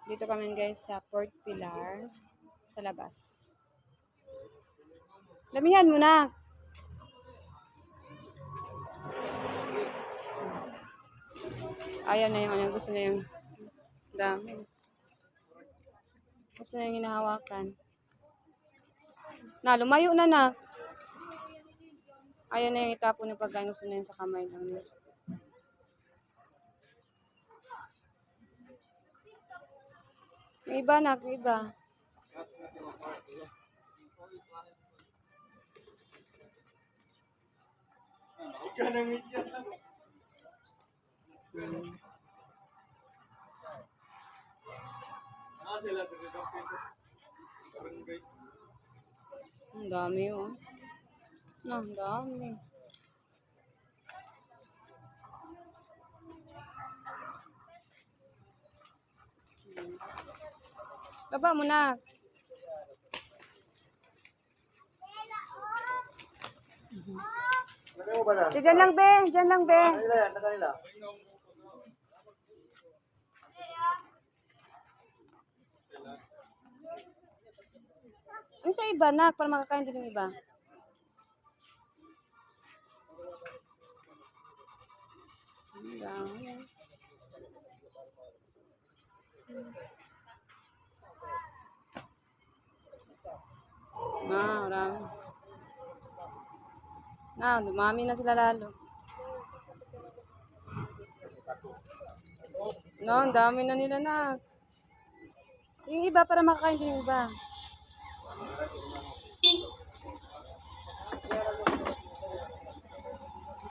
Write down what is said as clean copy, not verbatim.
Dito kami guys sa Port Pilar sa labas. Damihan mo na. Ayan na yung ano, gusto na yung dami. Gusto na yung hinahawakan. Na, lumayo na. Ayan na yung itapon ng pagkain. Gusto na yun sa kamay lang niya. Yung iba na, yung iba. Ang dami oh. Ang dami. Baba mo na. Diyan lang be, diyan lang be. Kanila. Ano sa iba na, para makakain din yung iba. Ang dami. Marami. Dumami na sila lalo. Ang dami na nila na. Yung iba para makakain din yung iba.